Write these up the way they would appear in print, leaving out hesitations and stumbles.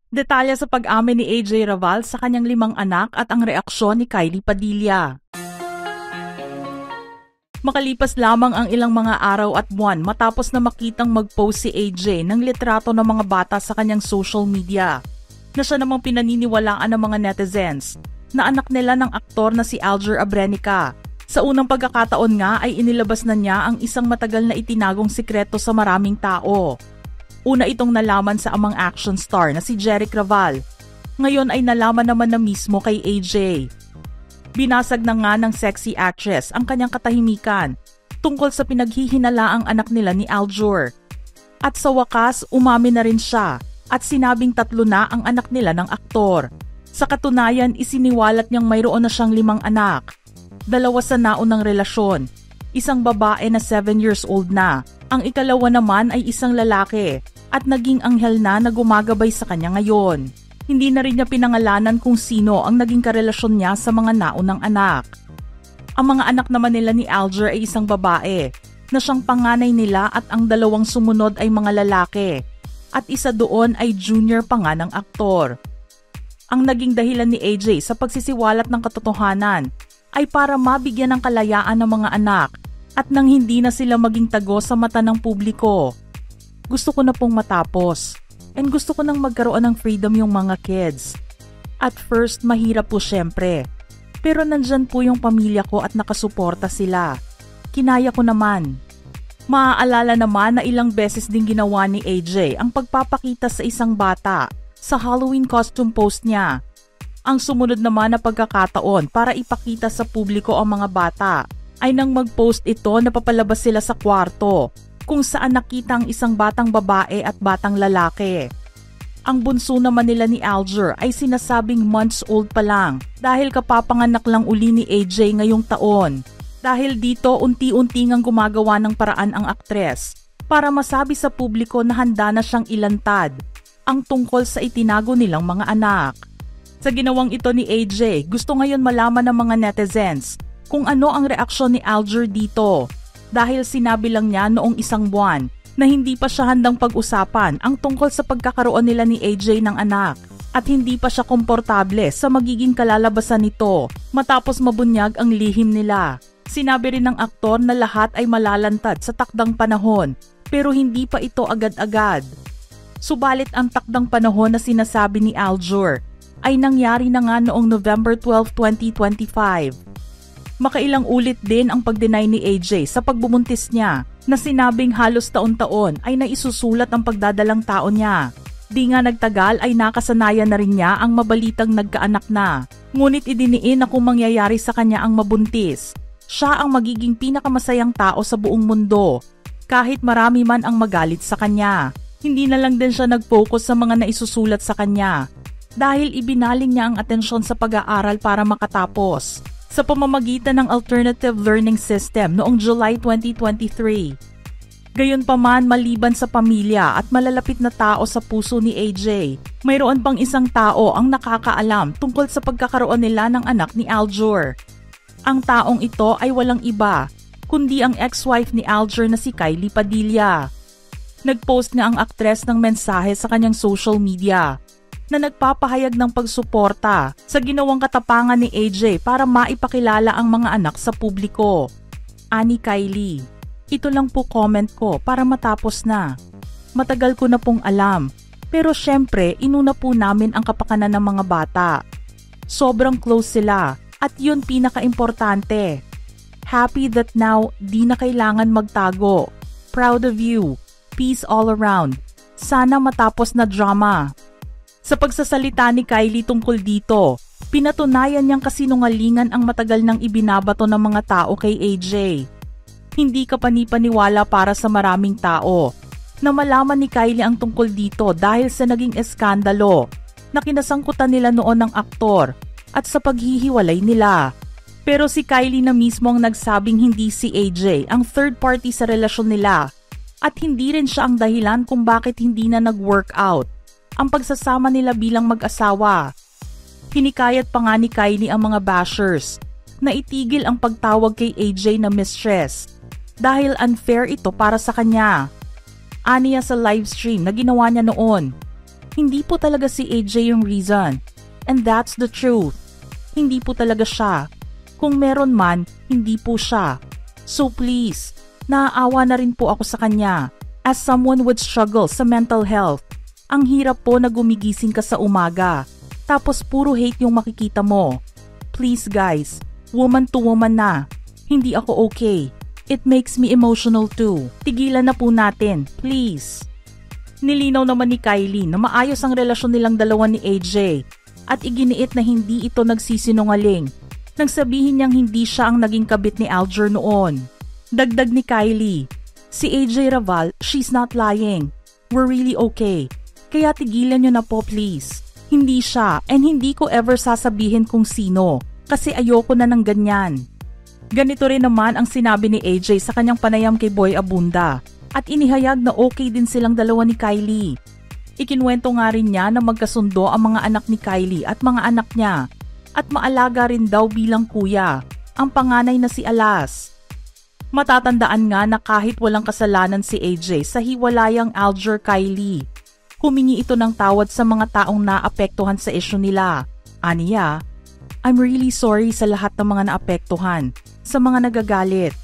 Detalye sa pag-amin ni AJ Raval sa kanyang 5 anak at ang reaksyon ni Kylie Padilla. Makalipas lamang ang ilang mga araw at buwan matapos na makitang mag-post si AJ ng litrato ng mga bata sa kanyang social media, na siya namang pinaniniwalaan ng mga netizens na anak nila ng aktor na si Alger Abrenica. Sa unang pagkakataon nga ay inilabas na niya ang isang matagal na itinagong sikreto sa maraming tao. Una itong nalaman sa amang action star na si Jeric Raval. Ngayon ay nalaman naman na mismo kay AJ. Binasag na nga ng sexy actress ang kanyang katahimikan tungkol sa pinaghihinalaang anak nila ni Alger. At sa wakas, umamin na rin siya at sinabing 3 na ang anak nila ng aktor. Sa katunayan, isiniwalat niyang mayroon na siyang 5 anak. 2 sa naunang relasyon, isang babae na 7 years old na. Ang ikalawa naman ay isang lalaki at naging anghel na gumagabay sa kanya ngayon. Hindi na rin niya pinangalanan kung sino ang naging karelasyon niya sa mga naunang anak. Ang mga anak naman nila ni Alger ay isang babae na siyang panganay nila at ang 2 sumunod ay mga lalaki at isa doon ay junior pa nga ng aktor. Ang naging dahilan ni AJ sa pagsisiwalat ng katotohanan ay para mabigyan ng kalayaan ng mga anak at nang hindi na sila maging tago sa mata ng publiko. Gusto ko na pong matapos and gusto ko nang magkaroon ng freedom yung mga kids. At first, mahirap po syempre. Pero nandyan po yung pamilya ko at nakasuporta sila. Kinaya ko naman. Maaalala naman na ilang beses din ginawa ni AJ ang pagpapakita sa isang bata sa Halloween costume post niya. Ang sumunod naman na pagkakataon para ipakita sa publiko ang mga bata ay nang mag-post ito na papalabas sila sa kwarto kung saan nakita ang isang batang babae at batang lalaki. Ang bunso naman nila ni Alger ay sinasabing months old pa lang dahil kapapanganak lang uli ni AJ ngayong taon. Dahil dito unti-unti ngang gumagawa ng paraan ang aktres para masabi sa publiko na handa na siyang ilantad ang tungkol sa itinago nilang mga anak. Sa ginawang ito ni AJ, gusto ngayon malaman ng mga netizens kung ano ang reaksyon ni Alger dito dahil sinabi lang niya noong 1 buwan na hindi pa siya handang pag-usapan ang tungkol sa pagkakaroon nila ni AJ ng anak at hindi pa siya komportable sa magiging kalalabasan nito matapos mabunyag ang lihim nila. Sinabi rin ng aktor na lahat ay malalantad sa takdang panahon pero hindi pa ito agad-agad. Subalit ang takdang panahon na sinasabi ni Alger ay nangyari na nga noong November 12, 2025. Makailang ulit din ang pag-deny ni AJ sa pagbubuntis niya na sinabing halos taon-taon ay naisusulat ang pagdadalang tao niya. Di nga nagtagal ay nakasanayan na rin niya ang mabalitang nagkaanak na. Ngunit idiniin na kung mangyayari sa kanya ang mabuntis, siya ang magiging pinakamasayang tao sa buong mundo kahit marami man ang magalit sa kanya. Hindi na lang din siya nag-focus sa mga naisusulat sa kanya dahil ibinaling niya ang atensyon sa pag-aaral para makatapos sa pamamagitan ng Alternative Learning System noong July 2023. Gayunpaman, maliban sa pamilya at malalapit na tao sa puso ni AJ, mayroon pang isang tao ang nakakaalam tungkol sa pagkakaroon nila ng anak ni Alger. Ang taong ito ay walang iba, kundi ang ex-wife ni Alger na si Kylie Padilla. Nag-post nga ang aktres ng mensahe sa kanyang social media na nagpapahayag ng pagsuporta sa ginawang katapangan ni AJ para maipakilala ang mga anak sa publiko. Ani Kylie, ito lang po comment ko para matapos na. Matagal ko na pong alam, pero syempre inuna po namin ang kapakanan ng mga bata. Sobrang close sila at yun pinaka-importante. Happy that now di na kailangan magtago. Proud of you. Peace all around. Sana matapos na drama. Sa pagsasalita ni Kylie tungkol dito, pinatunayan niyang kasinungalingan ang matagal nang ibinabato ng mga tao kay AJ. Hindi kapani-paniwala para sa maraming tao na malaman ni Kylie ang tungkol dito dahil sa naging eskandalo na kinasangkutan nila noon ng aktor at sa paghihiwalay nila. Pero si Kylie na mismo ang nagsabing hindi si AJ ang third party sa relasyon nila at hindi rin siya ang dahilan kung bakit hindi na nag-workout ang pagsasama nila bilang mag-asawa. Hinikayat pa nga ni Kylie ang mga bashers na itigil ang pagtawag kay AJ na mistress dahil unfair ito para sa kanya. Aniya sa livestream na ginawa niya noon, Hindi po talaga si AJ yung reason. And that's the truth. Hindi po talaga siya. Kung meron man, hindi po siya. So please, naaawa na rin po ako sa kanya. As someone would struggle sa mental health, ang hirap po na gumigising ka sa umaga. Tapos puro hate yung makikita mo. Please guys, woman to woman na. Hindi ako okay. It makes me emotional too. Tigilan na po natin, please. Nilinaw naman ni Kylie na maayos ang relasyon nilang dalawa ni AJ at iginiit na hindi ito nagsisinungaling nang sabihin niyang hindi siya ang naging kabit ni Alger noon. Dagdag ni Kylie, si AJ Raval, she's not lying. We're really okay. Kaya tigilan niyo na po please. Hindi siya and hindi ko ever sasabihin kung sino kasi ayoko na ng ganyan. Ganito rin naman ang sinabi ni AJ sa kanyang panayam kay Boy Abunda at inihayag na okay din silang dalawa ni Kylie. Ikinwento nga rin niya na magkasundo ang mga anak ni Kylie at mga anak niya at maalaga rin daw bilang kuya ang panganay na si Alas. Matatandaan nga na kahit walang kasalanan si AJ sa hiwalayang Alger-Kylie, humingi ito ng tawad sa mga taong naapektuhan sa isyu nila. Aniya, I'm really sorry sa lahat ng mga naapektuhan, sa mga nagagalit.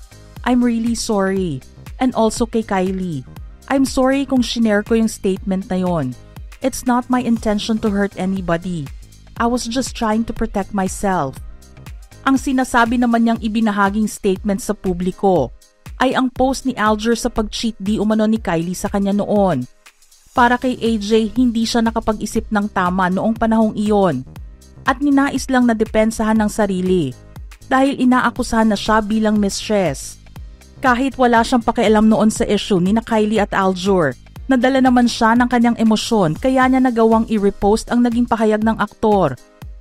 I'm really sorry. And also kay Kylie. I'm sorry kung shinare ko yung statement na yon. It's not my intention to hurt anybody. I was just trying to protect myself. Ang sinasabi naman niyang ibinahaging statement sa publiko ay ang post ni Alger sa pag-cheat di umano ni Kylie sa kanya noon. Para kay AJ, hindi siya nakapag-isip ng tama noong panahong iyon at ninais lang na depensahan ng sarili dahil inaakusahan na siya bilang mistress. Kahit wala siyang pakialam noon sa issue ni na Kylie at Alger, nadala naman siya ng kanyang emosyon kaya niya nagawang i-repost ang naging pahayag ng aktor.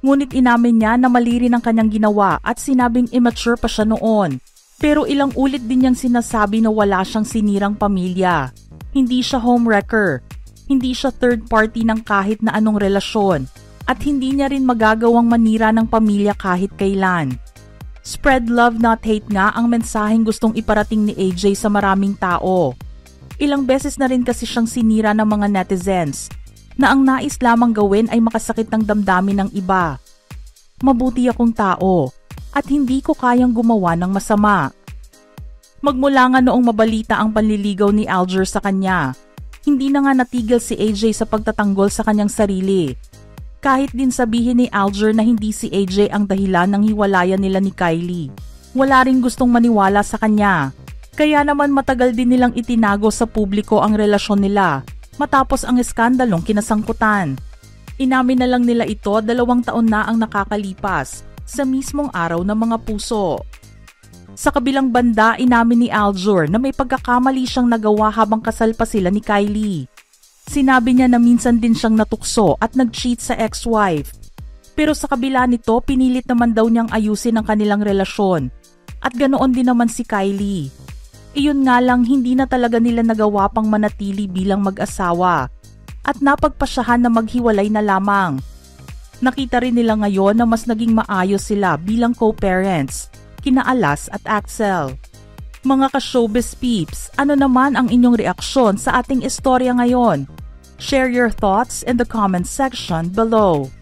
Ngunit inamin niya na mali rin ang kanyang ginawa at sinabing immature pa siya noon. Pero ilang ulit din niyang sinasabi na wala siyang sinirang pamilya. Hindi siya homewrecker. Hindi siya third party ng kahit na anong relasyon. At hindi niya rin magagawang manira ng pamilya kahit kailan. Spread love not hate nga ang mensaheng gustong iparating ni AJ sa maraming tao. Ilang beses na rin kasi siyang sinira ng mga netizens na ang nais lamang gawin ay makasakit ng damdamin ng iba. Mabuti akong tao at hindi ko kayang gumawa ng masama. Magmula nga noong mabalita ang panliligaw ni Alger sa kanya, hindi na nga natigil si AJ sa pagtatanggol sa kanyang sarili. Kahit din sabihin ni Alger na hindi si AJ ang dahilan ng hiwalayan nila ni Kylie. Wala ring gustong maniwala sa kanya. Kaya naman matagal din nilang itinago sa publiko ang relasyon nila matapos ang iskandalong kinasangkutan. Inamin na lang nila ito 2 taon na ang nakakalipas sa mismong araw ng mga puso. Sa kabilang banda, inamin ni Alger na may pagkakamali siyang nagawa habang kasal pa sila ni Kylie. Sinabi niya na minsan din siyang natukso at nag-cheat sa ex-wife. Pero sa kabila nito, pinilit naman daw niyang ayusin ang kanilang relasyon. At ganoon din naman si Kylie. Iyon nga lang, hindi na talaga nila nagawa pang manatili bilang mag-asawa. At napagpasyahan na maghiwalay na lamang. Nakita rin nila ngayon na mas naging maayos sila bilang co-parents, kina Alas at Axel. Mga ka-showbiz peeps, ano naman ang inyong reaksyon sa ating istorya ngayon? Share your thoughts in the comment section below.